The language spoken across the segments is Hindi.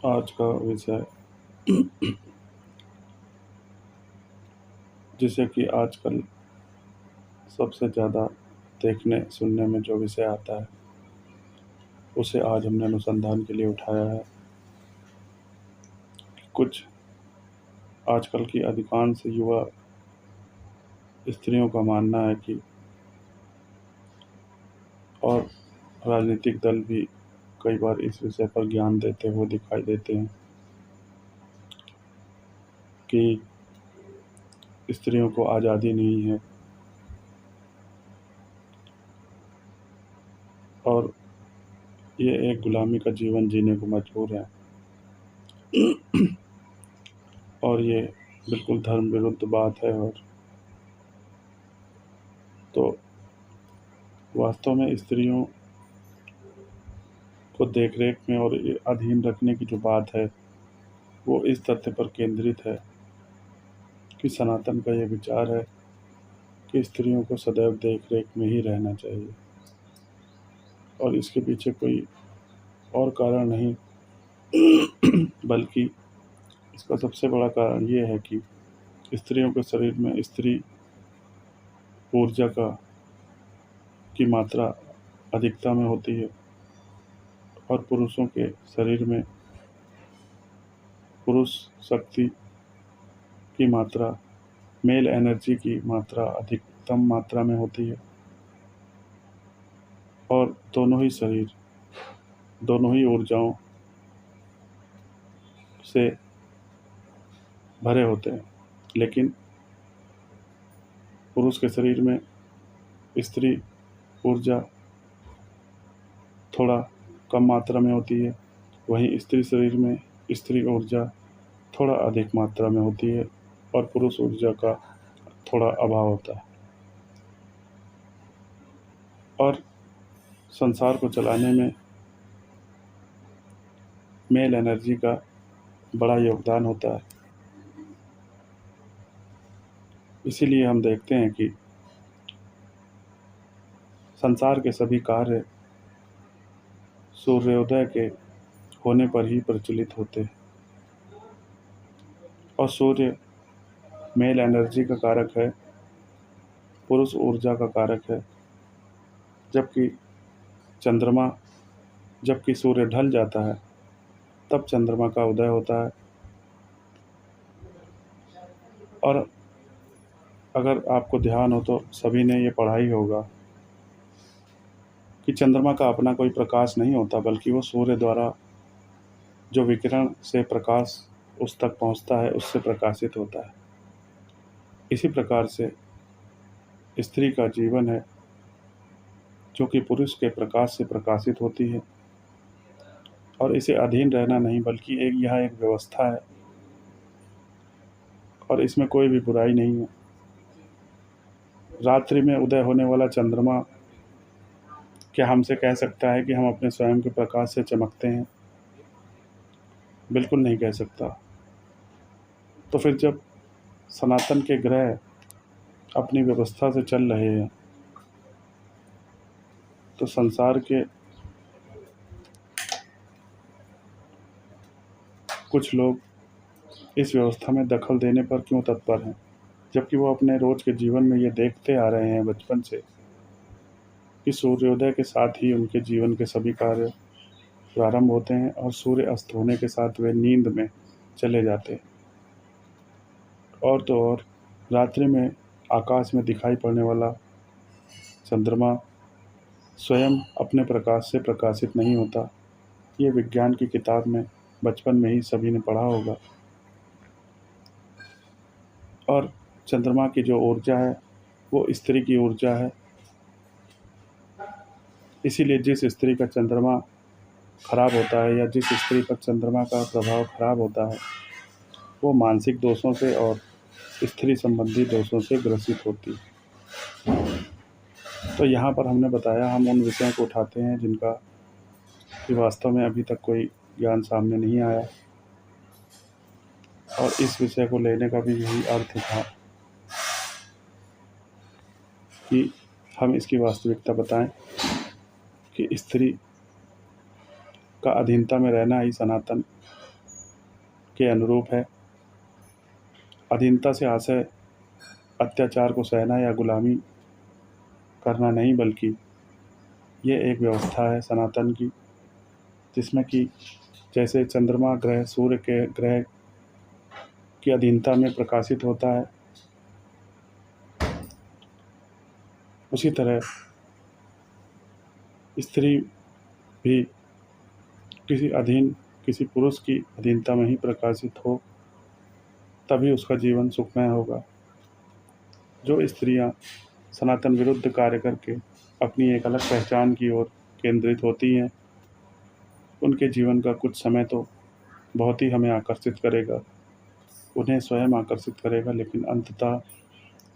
आज का विषय जिसे कि आजकल सबसे ज़्यादा देखने सुनने में जो विषय आता है, उसे आज हमने अनुसंधान के लिए उठाया है। कुछ आजकल की अधिकांश युवा स्त्रियों का मानना है कि और राजनीतिक दल भी कई बार इस विषय पर ज्ञान देते हुए दिखाई देते हैं कि स्त्रियों को आज़ादी नहीं है और ये एक गुलामी का जीवन जीने को मजबूर हैं, और ये बिल्कुल धर्म विरुद्ध बात है। और तो वास्तव में स्त्रियों को देख-रेख में और अधीन रखने की जो बात है, वो इस तथ्य पर केंद्रित है कि सनातन का ये विचार है कि स्त्रियों को सदैव देख-रेख में ही रहना चाहिए, और इसके पीछे कोई और कारण नहीं, बल्कि इसका सबसे बड़ा कारण ये है कि स्त्रियों के शरीर में स्त्री ऊर्जा की मात्रा अधिकता में होती है, और पुरुषों के शरीर में पुरुष शक्ति की मात्रा, मेल एनर्जी की मात्रा अधिकतम मात्रा में होती है। और दोनों ही शरीर, दोनों ही ऊर्जाओं से भरे होते हैं, लेकिन पुरुष के शरीर में स्त्री ऊर्जा थोड़ा कम मात्रा में होती है, वहीं स्त्री शरीर में स्त्री ऊर्जा थोड़ा अधिक मात्रा में होती है, और पुरुष ऊर्जा का थोड़ा अभाव होता है। और संसार को चलाने में मेल एनर्जी का बड़ा योगदान होता है। इसीलिए हम देखते हैं कि संसार के सभी कार्य सूर्योदय के होने पर ही प्रचलित होते हैं, और सूर्य मेल एनर्जी का कारक है, पुरुष ऊर्जा का कारक है, जबकि चंद्रमा जबकि सूर्य ढल जाता है तब चंद्रमा का उदय होता है। और अगर आपको ध्यान हो तो सभी ने ये पढ़ा ही होगा कि चंद्रमा का अपना कोई प्रकाश नहीं होता, बल्कि वो सूर्य द्वारा जो विकिरण से प्रकाश उस तक पहुंचता है, उससे प्रकाशित होता है। इसी प्रकार से स्त्री का जीवन है, जो कि पुरुष के प्रकाश से प्रकाशित होती है, और इसे अधीन रहना नहीं, बल्कि यह एक व्यवस्था है, और इसमें कोई भी बुराई नहीं है। रात्रि में उदय होने वाला चंद्रमा क्या हमसे कह सकता है कि हम अपने स्वयं के प्रकाश से चमकते हैं? बिल्कुल नहीं कह सकता। तो फिर जब सनातन के ग्रह अपनी व्यवस्था से चल रहे हैं, तो संसार के कुछ लोग इस व्यवस्था में दखल देने पर क्यों तत्पर हैं, जबकि वो अपने रोज के जीवन में ये देखते आ रहे हैं बचपन से कि सूर्योदय के साथ ही उनके जीवन के सभी कार्य प्रारंभ होते हैं, और सूर्य अस्त होने के साथ वे नींद में चले जाते हैं। और तो और रात्रि में आकाश में दिखाई पड़ने वाला चंद्रमा स्वयं अपने प्रकाश से प्रकाशित नहीं होता। ये विज्ञान की किताब में बचपन में ही सभी ने पढ़ा होगा। और चंद्रमा की जो ऊर्जा है, वो स्त्री की ऊर्जा है। इसीलिए जिस स्त्री का चंद्रमा खराब होता है, या जिस स्त्री पर चंद्रमा का प्रभाव खराब होता है, वो मानसिक दोषों से और स्त्री संबंधी दोषों से ग्रसित होती है। तो यहाँ पर हमने बताया, हम उन विषयों को उठाते हैं जिनका कि वास्तव में अभी तक कोई ज्ञान सामने नहीं आया, और इस विषय को लेने का भी यही अर्थ था कि हम इसकी वास्तविकता बताएं कि स्त्री का अधीनता में रहना ही सनातन के अनुरूप है। अधीनता से आशय अत्याचार को सहना या गुलामी करना नहीं, बल्कि ये एक व्यवस्था है सनातन की, जिसमें कि जैसे चंद्रमा ग्रह सूर्य के ग्रह की अधीनता में प्रकाशित होता है, उसी तरह स्त्री भी किसी पुरुष की अधीनता में ही प्रकाशित हो, तभी उसका जीवन सुखमय होगा। जो स्त्रियां सनातन विरुद्ध कार्य करके अपनी एक अलग पहचान की ओर केंद्रित होती हैं, उनके जीवन का कुछ समय तो बहुत ही हमें आकर्षित करेगा, उन्हें स्वयं आकर्षित करेगा, लेकिन अंततः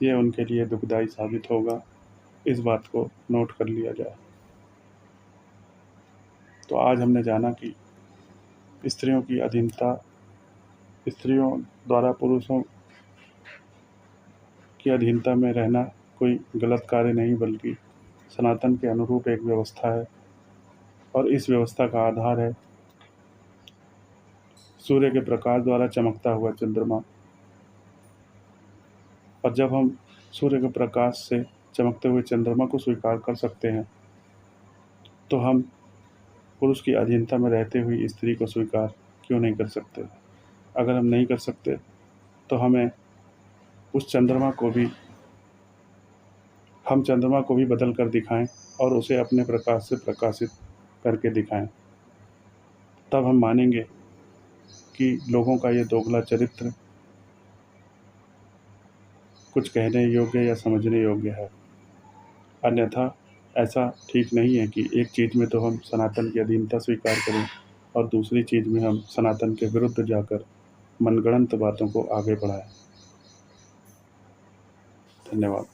ये उनके लिए दुखदायी साबित होगा। इस बात को नोट कर लिया जाए। तो आज हमने जाना कि स्त्रियों की अधीनता, स्त्रियों द्वारा पुरुषों की अधीनता में रहना कोई गलत कार्य नहीं, बल्कि सनातन के अनुरूप एक व्यवस्था है, और इस व्यवस्था का आधार है सूर्य के प्रकाश द्वारा चमकता हुआ चंद्रमा। और जब हम सूर्य के प्रकाश से चमकते हुए चंद्रमा को स्वीकार कर सकते हैं, तो हम पुरुष की अधीनता में रहते हुए स्त्री को स्वीकार क्यों नहीं कर सकते। अगर हम नहीं कर सकते तो उस चंद्रमा को भी हम चंद्रमा को भी बदल कर दिखाएं और उसे अपने प्रकाश से प्रकाशित करके दिखाएं। तब हम मानेंगे कि लोगों का ये दोगला चरित्र कुछ कहने योग्य या समझने योग्य है। अन्यथा ऐसा ठीक नहीं है कि एक चीज़ में तो हम सनातन की अधीनता स्वीकार करें और दूसरी चीज़ में हम सनातन के विरुद्ध जाकर मनगढ़ंत बातों को आगे बढ़ाएं। धन्यवाद।